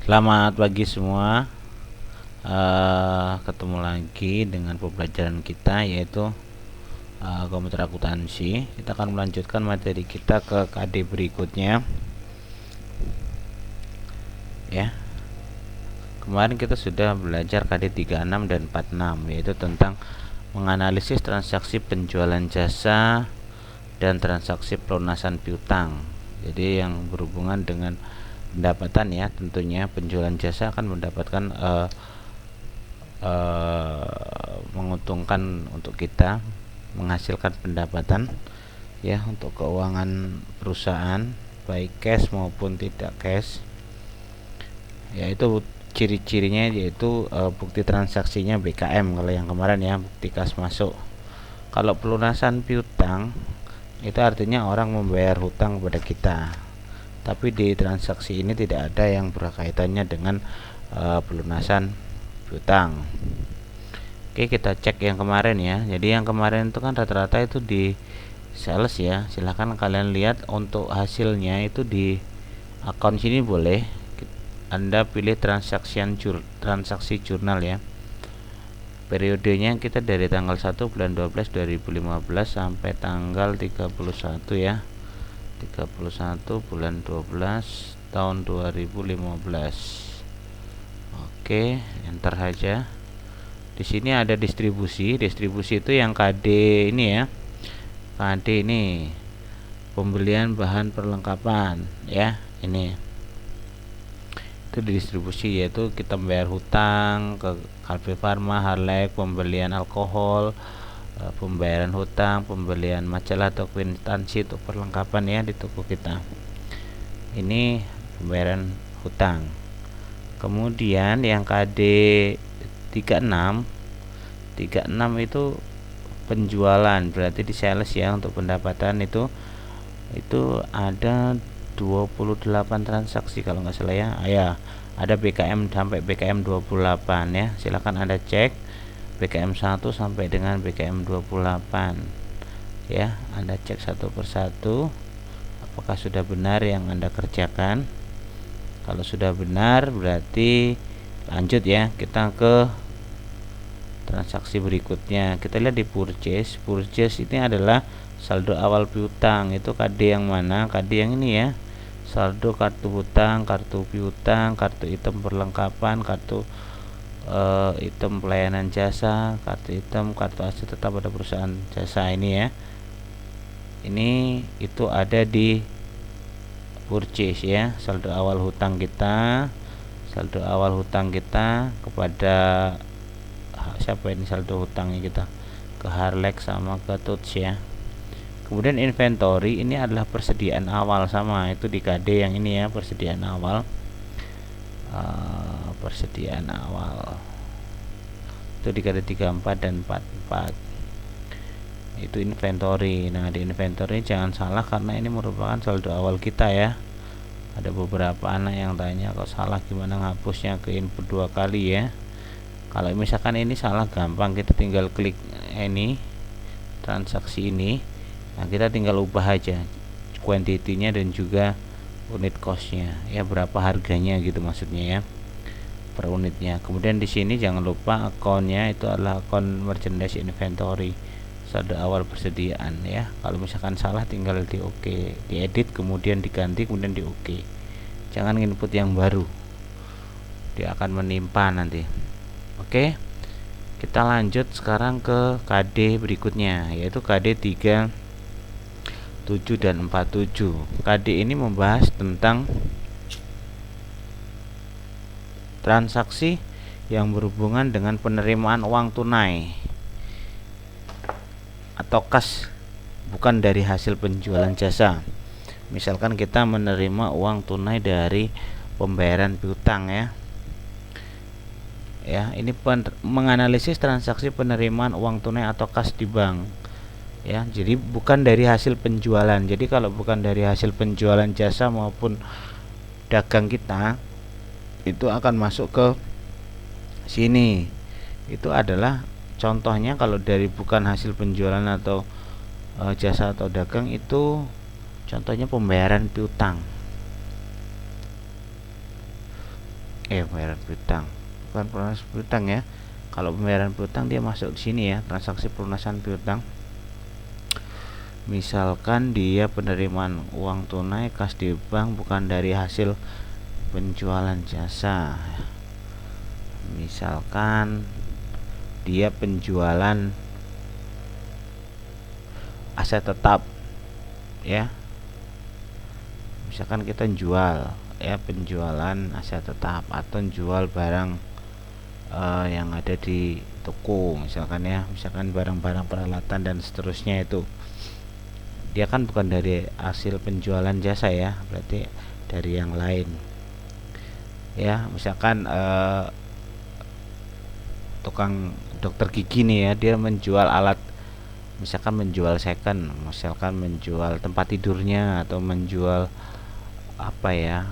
Selamat pagi semua. Ketemu lagi dengan pembelajaran kita, yaitu komputer akuntansi. Kita akan melanjutkan materi kita ke KD berikutnya. Ya. Kemarin kita sudah belajar KD 36 dan 46, yaitu tentang menganalisis transaksi penjualan jasa dan transaksi pelunasan piutang. Jadi yang berhubungan dengan pendapatan, ya, tentunya penjualan jasa akan mendapatkan menguntungkan untuk kita, menghasilkan pendapatan, ya, untuk keuangan perusahaan, baik cash maupun tidak cash. Yaitu ciri-cirinya yaitu bukti transaksinya BKM kalau yang kemarin, ya, bukti kas masuk. Kalau pelunasan piutang itu artinya orang membayar hutang kepada kita, tapi di transaksi ini tidak ada yang berkaitannya dengan pelunasan piutang. Oke, kita cek yang kemarin, ya. Jadi yang kemarin itu kan rata-rata itu di sales, ya. Silahkan kalian lihat untuk hasilnya itu di akun sini, boleh Anda pilih transaksi jurnal, ya. Periodenya kita dari tanggal 1 bulan 12 2015 sampai tanggal 31, ya. 31 bulan 12 tahun 2015. Oke, enter saja. Di sini ada distribusi. Distribusi itu yang KD ini, ya. KD ini pembelian bahan perlengkapan, ya. Ini itu distribusi, yaitu kita membayar hutang ke Kalbe Farma, Harlek, pembelian alkohol, pembayaran hutang, pembelian majalah atau kwitansi untuk perlengkapan, ya, di toko kita. Ini pembayaran hutang. Kemudian yang KD 36 itu penjualan, berarti di sales, ya. Untuk pendapatan itu ada 28 transaksi kalau nggak salah, ya. Ada BKM sampai BKM 28, ya. Silakan Anda cek BKM 1 sampai dengan BKM 28, ya. Anda cek satu persatu apakah sudah benar yang Anda kerjakan. Kalau sudah benar berarti lanjut, ya. Kita ke transaksi berikutnya. Kita lihat di purchase. Purchase ini adalah saldo awal piutang. Itu KD yang mana? KD yang ini, ya. Saldo kartu hutang, kartu piutang, kartu item perlengkapan, kartu item pelayanan jasa, kartu item, kartu aset tetap pada perusahaan jasa ini, ya. Ini itu ada di purchase, ya. Saldo awal hutang kita kepada siapa ini saldo hutangnya kita? Ke Harlek sama ke Tuts, ya. Kemudian inventory ini adalah persediaan awal, sama itu di KD yang ini, ya. Persediaan awal itu di KD 34 dan 44 itu inventory. Nah, di inventory jangan salah karena ini merupakan saldo awal kita, ya. Ada beberapa anak yang tanya kok salah, gimana ngapusnya ke input 2 kali, ya. Kalau misalkan ini salah, gampang, kita tinggal klik ini transaksi ini. Nah, kita tinggal ubah aja quantity-nya dan juga unit cost-nya, ya, berapa harganya gitu maksudnya, ya, per unitnya. Kemudian di sini jangan lupa akunnya itu adalah akun merchandise inventory, saldo awal persediaan, ya. Kalau misalkan salah tinggal di OK, diedit, kemudian diganti, kemudian di OK. Jangan input yang baru, dia akan menimpa nanti. Oke, kita lanjut sekarang ke KD berikutnya, yaitu KD 37 dan 47. KD ini membahas tentang transaksi yang berhubungan dengan penerimaan uang tunai atau kas bukan dari hasil penjualan jasa. Misalkan kita menerima uang tunai dari pembayaran piutang, ya. Ya, ini menganalisis transaksi penerimaan uang tunai atau kas di bank, ya. Jadi bukan dari hasil penjualan. Jadi kalau bukan dari hasil penjualan jasa maupun dagang kita, itu akan masuk ke sini. Itu adalah contohnya. Kalau dari bukan hasil penjualan atau jasa atau dagang, itu contohnya pembayaran piutang. pembayaran piutang, bukan pelunasan piutang ya. Kalau pembayaran piutang dia masuk di sini ya, transaksi pelunasan piutang. Misalkan dia penerimaan uang tunai kas di bank bukan dari hasil penjualan jasa. Misalkan dia penjualan aset tetap ya. Misalkan kita jual ya, penjualan aset tetap atau jual barang yang ada di toko misalkan ya, misalkan barang-barang peralatan dan seterusnya, itu dia kan bukan dari hasil penjualan jasa ya, berarti dari yang lain ya. Misalkan tukang dokter gigi nih ya, dia menjual alat, misalkan menjual second, misalkan menjual tempat tidurnya atau menjual apa ya,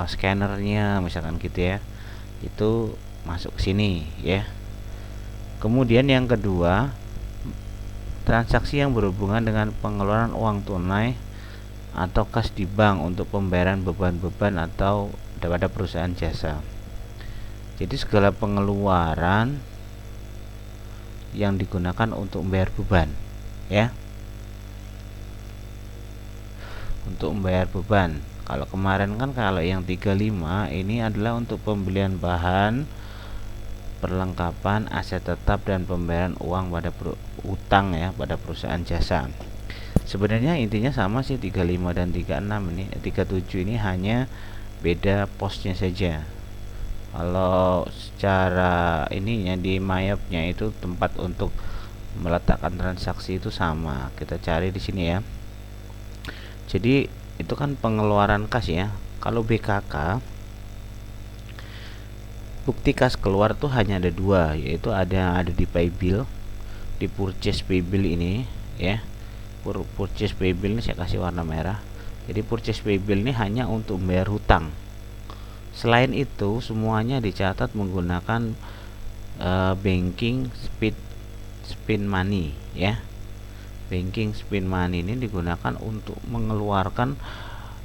scannernya misalkan gitu ya, itu masuk ke sini ya. Kemudian yang kedua, transaksi yang berhubungan dengan pengeluaran uang tunai atau kas di bank untuk pembayaran beban-beban atau pada perusahaan jasa. Jadi segala pengeluaran yang digunakan untuk membayar beban ya, untuk membayar beban. Kalau kemarin kan, kalau yang 35 ini adalah untuk pembelian bahan, perlengkapan, aset tetap, dan pembayaran uang pada utang ya, pada perusahaan jasa. Sebenarnya intinya sama sih 35 dan 36 ini. 37 ini hanya beda posnya saja. Kalau secara ininya di mayapnya itu tempat untuk meletakkan transaksi itu sama. Kita cari di sini ya. Jadi itu kan pengeluaran kas ya. Kalau BKK, bukti kas keluar tuh hanya ada dua, yaitu ada di paybill, di purchase paybill ini ya. Purchase paybill ini saya kasih warna merah. Jadi purchase paybill ini hanya untuk membayar hutang. Selain itu semuanya dicatat menggunakan banking spin money ya. Banking spin money ini digunakan untuk mengeluarkan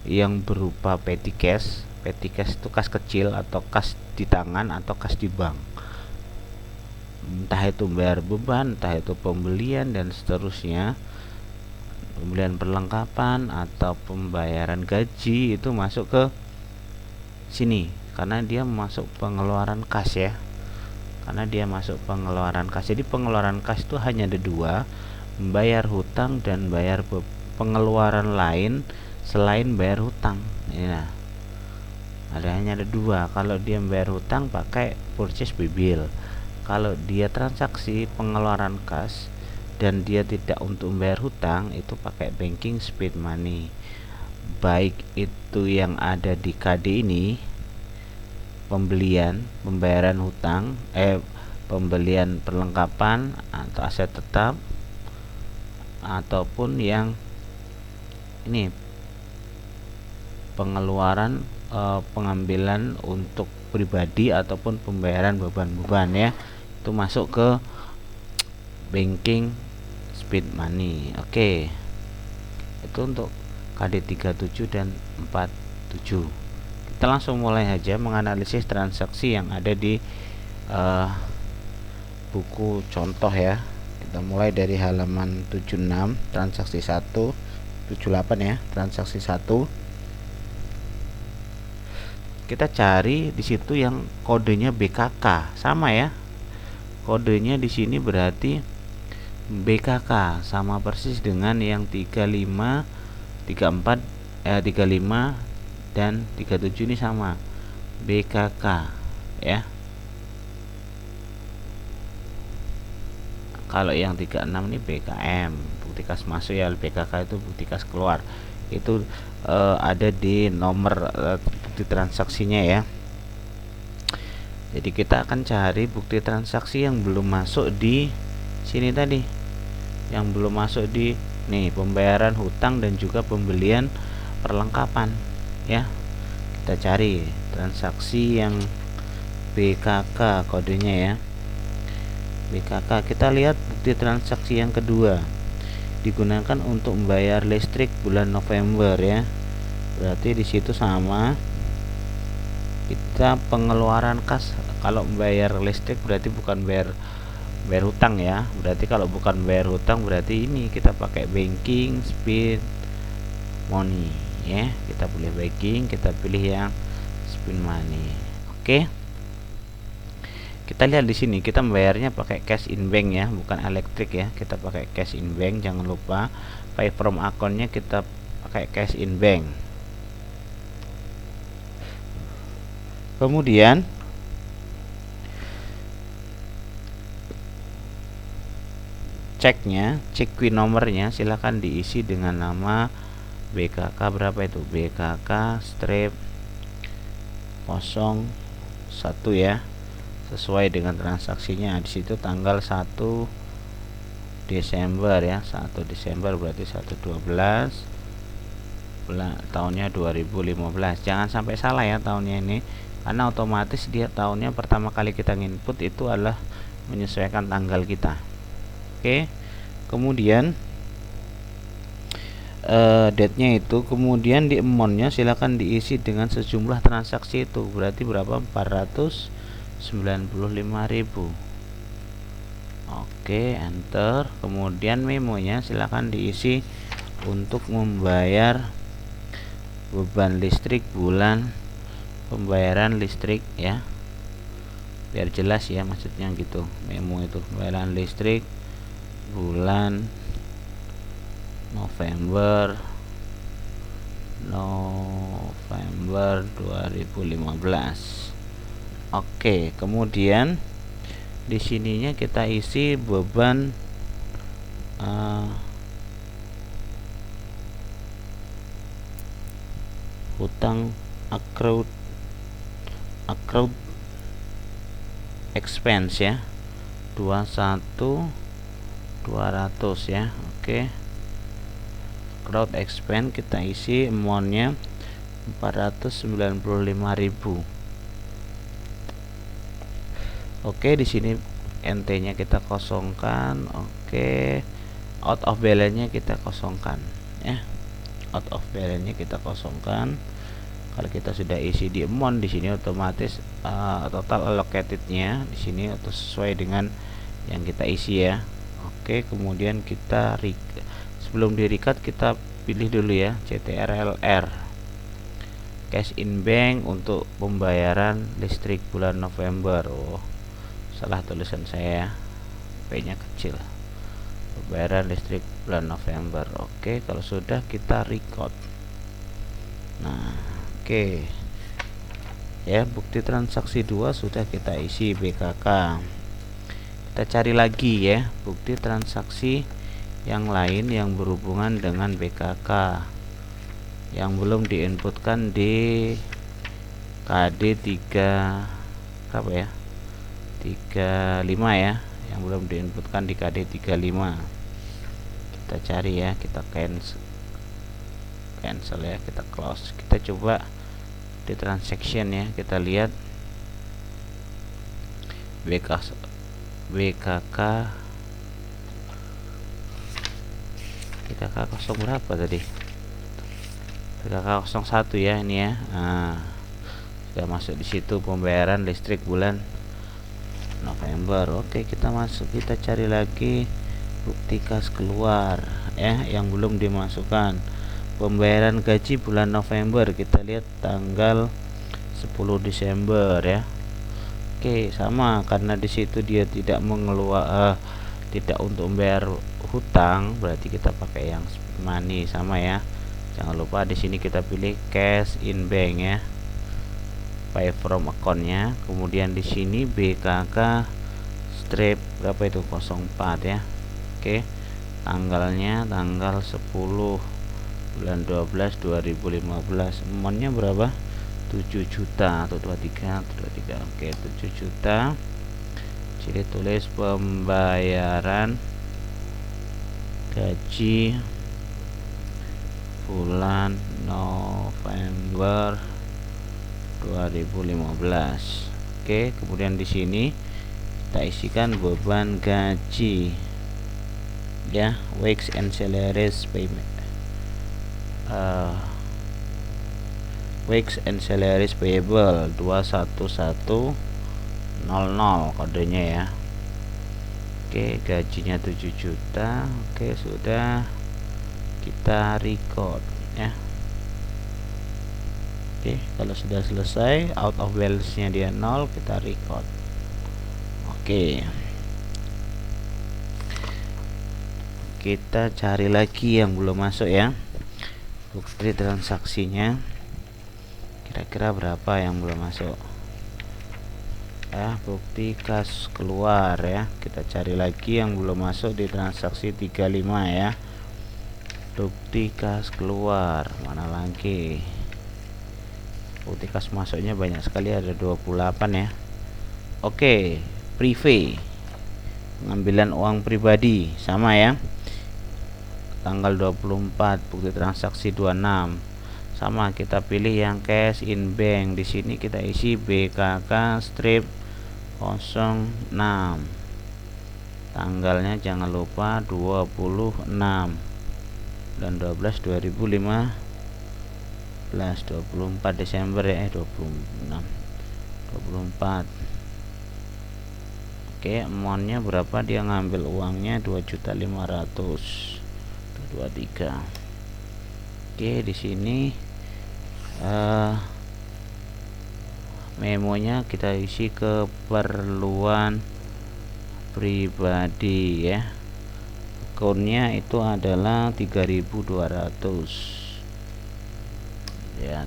yang berupa petty cash. Petty cash itu kas kecil atau kas di tangan atau kas di bank. Entah itu bayar beban, entah itu pembelian dan seterusnya. Pembelian perlengkapan atau pembayaran gaji itu masuk ke sini karena dia masuk pengeluaran kas ya. Karena dia masuk pengeluaran kas. Jadi pengeluaran kas itu hanya ada dua, membayar hutang dan bayar pengeluaran lain selain bayar hutang ya. Hanya ada dua. Kalau dia membayar hutang pakai purchase paybill. Kalau dia transaksi pengeluaran kas dan dia tidak untuk membayar hutang, itu pakai banking spin money. Baik itu yang ada di KD ini, pembayaran hutang, pembelian perlengkapan atau aset tetap, ataupun yang ini pengeluaran pengambilan untuk pribadi ataupun pembayaran beban-beban ya, itu masuk ke banking spin money. Oke. Itu untuk KD 37 dan 47. Kita langsung mulai aja menganalisis transaksi yang ada di buku contoh ya. Kita mulai dari halaman 76 transaksi 1, 78 ya, transaksi 1. Kita cari di situ yang kodenya BKK, sama ya. Kodenya di sini berarti BKK, sama persis dengan yang 35, 34, 35 dan 37 ini sama. BKK ya. Kalau yang 36 ini BKM, bukti kas masuk ya. BKK itu bukti kas keluar. Itu ada di nomor bukti transaksinya ya. Jadi kita akan cari bukti transaksi yang belum masuk di sini tadi, yang belum masuk di nih, pembayaran hutang dan juga pembelian perlengkapan ya. Kita cari transaksi yang BKK kodenya ya. BKK, kita lihat bukti transaksi yang kedua, digunakan untuk membayar listrik bulan November ya. Berarti di situ sama kita pengeluaran kas. Kalau bayar listrik berarti bukan bayar hutang ya, berarti kalau bukan bayar hutang berarti ini kita pakai banking spin money ya. Kita pilih banking, kita pilih yang spin money. Oke, kita lihat di sini kita membayarnya pakai cash in bank ya, bukan elektrik ya. Kita pakai cash in bank, jangan lupa. Pay from accountnya kita pakai cash in bank. Kemudian cek win nomornya silahkan diisi dengan nama BKK berapa itu, BKK strip 01 ya, sesuai dengan transaksinya. Di situ tanggal 1 Desember ya, 1 Desember berarti 1/12 tahunnya 2015. Jangan sampai salah ya tahunnya ini, karena otomatis dia tahunnya pertama kali kita input itu adalah menyesuaikan tanggal kita. Oke, kemudian date-nya itu, kemudian di amount-nya silakan diisi dengan sejumlah transaksi itu, berarti berapa, 495.000. Oke, enter. Kemudian memonya silakan diisi untuk membayar beban listrik bulan, pembayaran listrik ya, biar jelas ya maksudnya gitu. Memo itu pembayaran listrik bulan November 2015. Oke, kemudian di sininya kita isi beban hutang accrued expense ya, 21.200 ya. Oke, accrued expense kita isi amountnya 495.000. Oke, di sini NT-nya kita kosongkan. Oke, out of balance-nya kita kosongkan ya. Out of balance-nya kita kosongkan. Kalau kita sudah isi di amount, di sini otomatis total allocated-nya di sini atau sesuai dengan yang kita isi ya. Oke, kemudian kita sebelum di record kita pilih dulu ya CTRLR, cash in bank untuk pembayaran listrik bulan November. Oh, salah tulisan saya, P-nya kecil. Pembayaran listrik bulan November. Oke, kalau sudah kita record. Nah, oke ya, bukti transaksi 2 sudah kita isi BKK. Kita cari lagi ya bukti transaksi yang lain yang berhubungan dengan BKK yang belum diinputkan di KD 3 berapa ya, 35 ya, yang belum diinputkan di KD 35. Kita cari ya, kita cancel ya, kita close. Kita coba di transaction ya, kita lihat BKK 0 berapa tadi, BKK 01 ya ini ya. Nah, sudah masuk di situ pembayaran listrik bulan November. Oke, kita masuk, kita cari lagi bukti kas keluar ya yang belum dimasukkan. Pembayaran gaji bulan November, kita lihat tanggal 10 Desember ya. Oke, sama, karena di situ dia tidak tidak untuk membayar hutang, berarti kita pakai yang spin money sama ya. Jangan lupa di sini kita pilih cash in bank ya, pay from account-nya. Kemudian di sini BKK strip berapa itu, 04 ya. Oke, tanggalnya tanggal 10 bulan 12 2015. Amount-nya berapa, 7 juta atau 23 atau 23. Oke, 7 juta. Jadi tulis pembayaran gaji bulan November 2015. Oke, kemudian di sini kita isikan beban gaji ya, wages and salaries payment, Wage and salaries payable 21100 kodenya ya. Oke, gajinya 7 juta. Oke, sudah kita record ya. Oke, kalau sudah selesai, out of balance nya dia 0, kita record. Oke, kita cari lagi yang belum masuk ya, bukti transaksinya kira-kira berapa yang belum masuk ya. Bukti kas keluar ya, kita cari lagi yang belum masuk di transaksi 35 ya. Bukti kas keluar mana lagi? Bukti kas masuknya banyak sekali, ada 28 ya. Oke, privé, pengambilan uang pribadi sama ya, tanggal 24, bukti transaksi 26 sama, kita pilih yang cash in bank. Di sini kita isi BKK strip 06, tanggalnya jangan lupa 26 dan 12 2015, 24 Desember ya, 26 24. Oke, amountnya berapa? Dia ngambil uangnya 2.500.000 23. Oke, di sini memonya kita isi keperluan pribadi ya. Akunnya itu adalah 3.200. Lihat,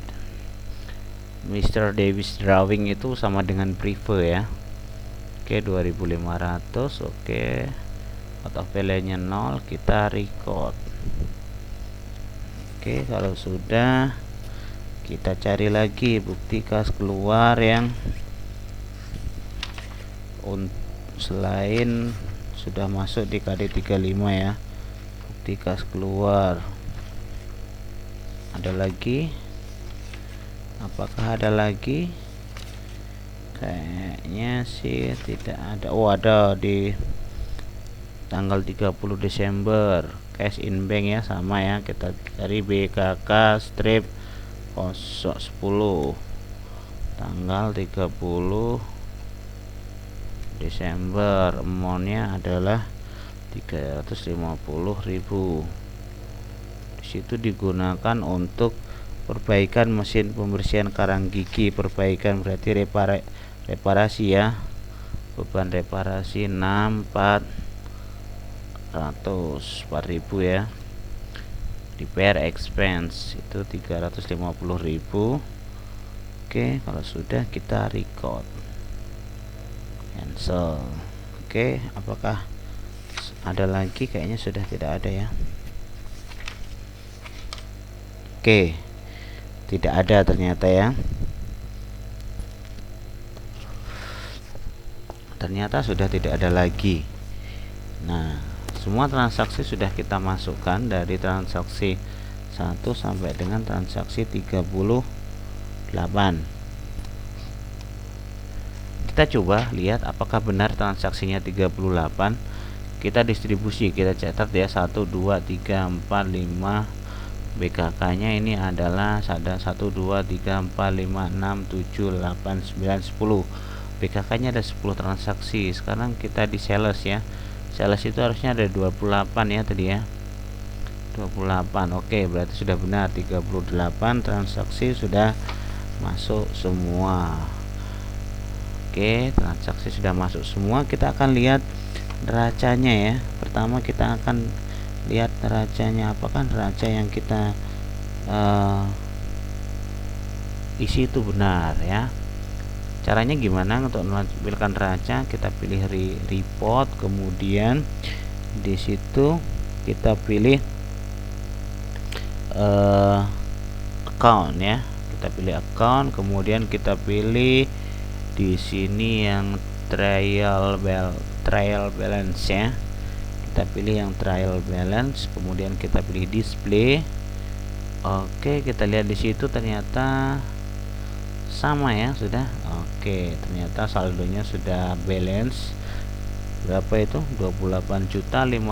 Mr. Davis Drawing itu sama dengan privé ya. Oke, 2.500. Oke, out of value-nya 0, kita record. Oke, kalau sudah, kita cari lagi bukti kas keluar yang selain sudah masuk di KD 35 ya. Bukti kas keluar ada lagi? Apakah ada lagi? Kayaknya sih tidak ada. Oh, ada di tanggal 30 Desember, cash in bank ya, sama ya, kita cari BKK strip 010, tanggal 30 Desember, amountnya adalah 350.000. Disitu digunakan untuk perbaikan mesin pembersihan karang gigi. Perbaikan berarti reparasi ya, beban reparasi 4.000 ya. Repair expense itu 350.000. Oke, kalau sudah kita record, cancel. Oke, apakah ada lagi? Kayaknya sudah tidak ada ya. Oke, tidak ada ternyata ya. Ternyata sudah tidak ada lagi. Nah, semua transaksi sudah kita masukkan dari transaksi 1 sampai dengan transaksi 38. Kita coba lihat apakah benar transaksinya 38. Kita distribusi, kita catat ya, 1 2 3 4 5. BKK nya ini adalah ada 1 2 3 4 5 6 7 8 9 10. BKK nya ada 10 transaksi. Sekarang kita di sales ya. Sales itu harusnya ada 28 ya tadi ya, 28. Oke, berarti sudah benar, 38 transaksi sudah masuk semua. Oke, transaksi sudah masuk semua. Kita akan lihat neracanya ya. Pertama kita akan lihat neracanya, apakah neraca yang kita isi itu benar ya. Caranya gimana untuk menampilkan neraca? Kita pilih report, kemudian di situ kita pilih account ya. Kita pilih account, kemudian kita pilih di sini yang trial balance ya. Kita pilih yang trial balance, kemudian kita pilih display. Oke, kita lihat di situ ternyata sama ya, sudah. Oke, ternyata saldonya sudah balance. Berapa itu? 28.565.9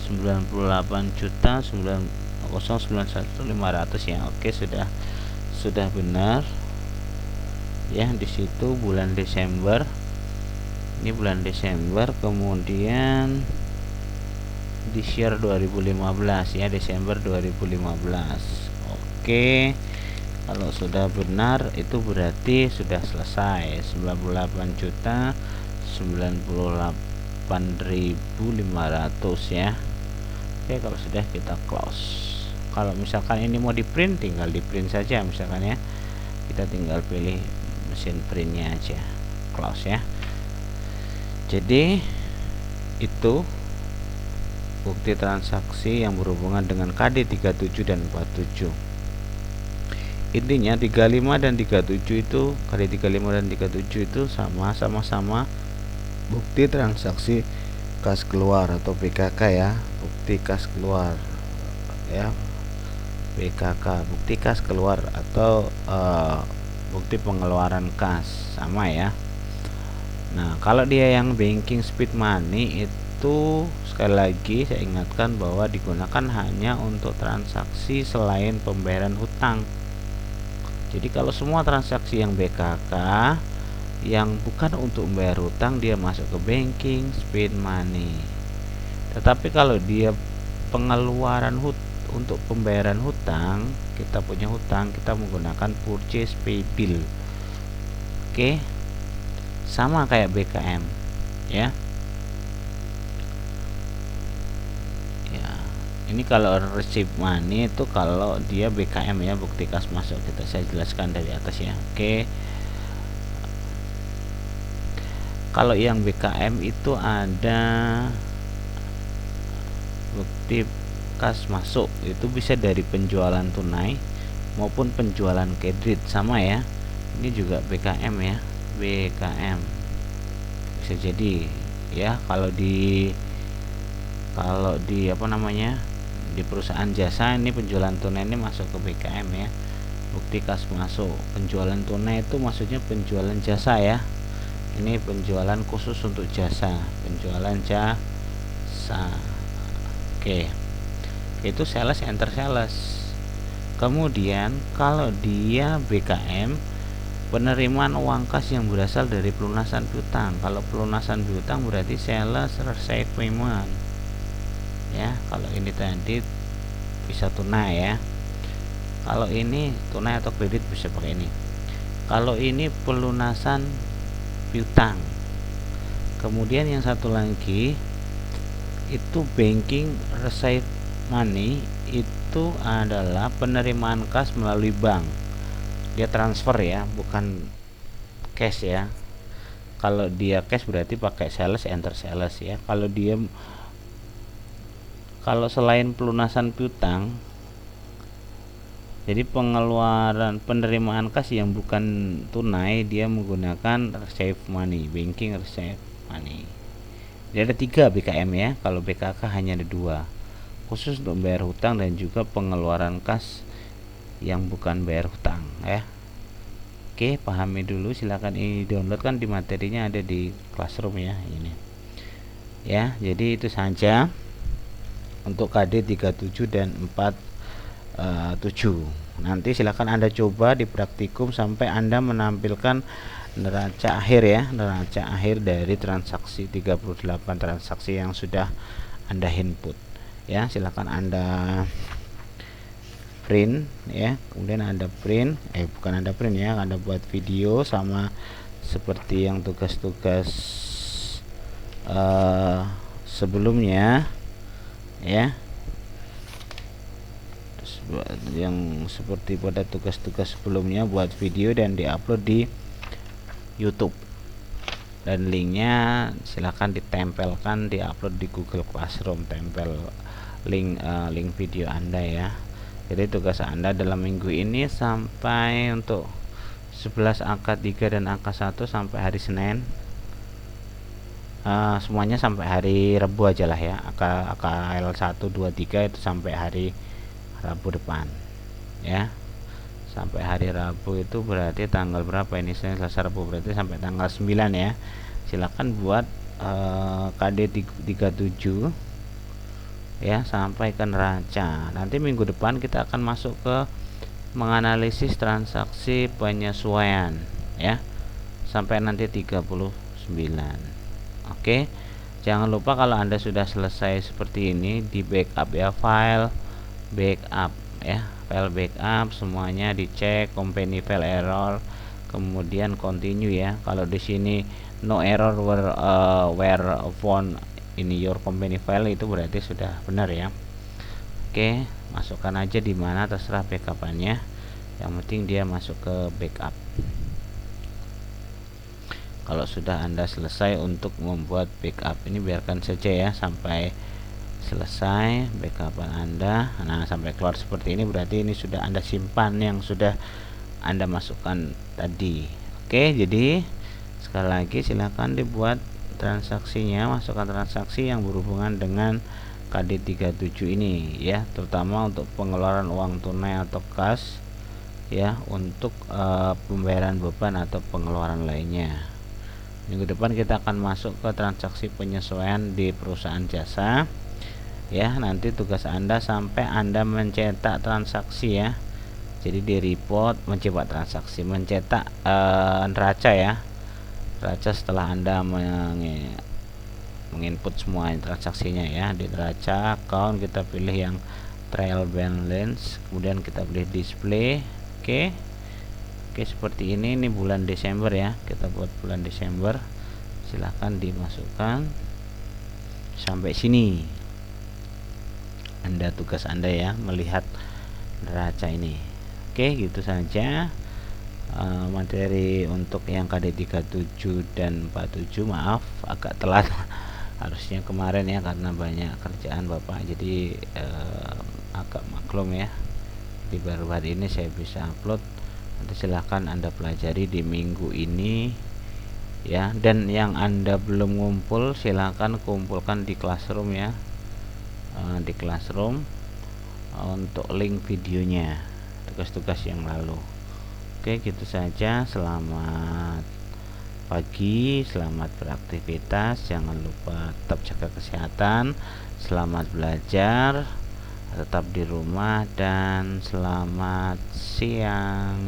98.991.500 ya. Oke, sudah benar ya. Di situ bulan Desember, ini bulan Desember, kemudian di share 2015 ya, Desember 2015. Oke, kalau sudah benar itu berarti sudah selesai 98.098.500 ya. Oke, kalau sudah kita close. Kalau misalkan ini mau di print, tinggal di print saja misalkan ya, kita tinggal pilih mesin printnya aja, close ya. Jadi itu bukti transaksi yang berhubungan dengan KD 37 dan 47. Intinya 35 dan 37 itu, KD 35 dan 37 itu sama-sama bukti transaksi kas keluar atau BKK ya, bukti kas keluar ya, BKK, bukti kas keluar atau bukti pengeluaran kas, sama ya. Nah, kalau dia yang banking speed money itu sekali lagi saya ingatkan bahwa digunakan hanya untuk transaksi selain pembayaran hutang. Jadi kalau semua transaksi yang BKK yang bukan untuk membayar hutang, dia masuk ke banking speed money. Tetapi kalau dia pengeluaran untuk pembayaran hutang, kita punya hutang, kita menggunakan purchase pay bill. Oke, sama kayak BKM ya. Ini kalau receive money itu kalau dia BKM ya, bukti kas masuk, saya jelaskan dari atas ya. Oke, kalau yang BKM itu ada bukti kas masuk, itu bisa dari penjualan tunai maupun penjualan kredit, sama ya. Ini juga BKM ya, BKM bisa jadi ya. Kalau di apa namanya, di perusahaan jasa, ini penjualan tunai ini masuk ke BKM ya, bukti kas masuk. Penjualan tunai itu maksudnya penjualan jasa ya, ini penjualan khusus untuk jasa, penjualan jasa. Oke, itu sales, enter sales. Kemudian kalau dia BKM, penerimaan uang kas yang berasal dari pelunasan piutang. Kalau pelunasan piutang berarti sales receive payment ya. Kalau ini tadi bisa tunai ya, kalau ini tunai atau kredit bisa pakai ini. Kalau ini pelunasan piutang. Kemudian yang satu lagi itu banking receive money, itu adalah penerimaan kas melalui bank, dia transfer ya, bukan cash ya. Kalau dia cash berarti pakai sales, enter sales ya. Kalau selain pelunasan piutang, jadi penerimaan kas yang bukan tunai, dia menggunakan receive money, banking receive money. Jadi ada 3 BKM ya, kalau BKK hanya ada 2, khusus untuk bayar hutang dan juga pengeluaran kas yang bukan bayar hutang ya. Oke, pahami dulu, silakan ini download, kan di materinya ada di Classroom ya ini ya. Jadi itu saja untuk KD 37 dan 47. Nanti silakan Anda coba di praktikum sampai Anda menampilkan neraca akhir ya, neraca akhir dari transaksi 38 transaksi yang sudah Anda input ya. Silakan Anda print ya, kemudian Anda print, bukan Anda print ya, Anda buat video sama seperti yang tugas-tugas sebelumnya ya, yang seperti pada tugas-tugas sebelumnya, buat video dan diupload di YouTube, dan linknya silahkan ditempelkan, diupload di Google Classroom, tempel link video Anda ya. Jadi tugas Anda dalam minggu ini sampai untuk 11 angka 3 dan angka 1 sampai hari Senin, semuanya sampai hari Rabu aja lah ya. AKL 1, 2, 3 itu sampai hari Rabu depan ya. Sampai hari Rabu itu berarti tanggal berapa ini, Senin, Selasa, Rabu, berarti sampai tanggal 9 ya. Silakan buat KD 37 ya sampai ke neraca. Nanti minggu depan kita akan masuk ke menganalisis transaksi penyesuaian ya sampai nanti 39. Oke, jangan lupa kalau Anda sudah selesai seperti ini di backup ya, file backup ya, file backup semuanya dicek, company file error, kemudian continue ya. Kalau di sini no error were found in your company file, itu berarti sudah benar ya. Oke, masukkan aja di mana terserah backupannya, yang penting dia masuk ke backup. Kalau sudah Anda selesai untuk membuat backup ini, biarkan saja ya sampai selesai backupan Anda. Nah, sampai keluar seperti ini berarti ini sudah Anda simpan yang sudah Anda masukkan tadi. Oke, jadi sekali lagi silakan dibuat transaksinya, masukkan transaksi yang berhubungan dengan KD37 ini ya, terutama untuk pengeluaran uang tunai atau kas ya, untuk pembayaran beban atau pengeluaran lainnya. Minggu depan kita akan masuk ke transaksi penyesuaian di perusahaan jasa ya. Nanti tugas Anda sampai Anda mencetak transaksi ya. Jadi di report mencetak transaksi, mencetak neraca ya, neraca setelah Anda menginput semua transaksinya ya. Di neraca account kita pilih yang trial balance, kemudian kita pilih display. Oke, seperti ini bulan Desember ya, kita buat bulan Desember. Silahkan dimasukkan sampai sini. Tugas Anda ya melihat neraca ini. Oke, gitu saja materi untuk yang KD37 dan 47. Maaf agak telat harusnya kemarin ya, karena banyak kerjaan Bapak, jadi agak maklum ya. Di baru hari ini saya bisa upload. Nanti silahkan Anda pelajari di minggu ini ya. Dan yang Anda belum ngumpul, silahkan kumpulkan di Classroom ya, di Classroom untuk link videonya, tugas-tugas yang lalu. Oke, gitu saja. Selamat pagi, selamat beraktivitas, jangan lupa tetap jaga kesehatan, selamat belajar, tetap di rumah, dan selamat siang.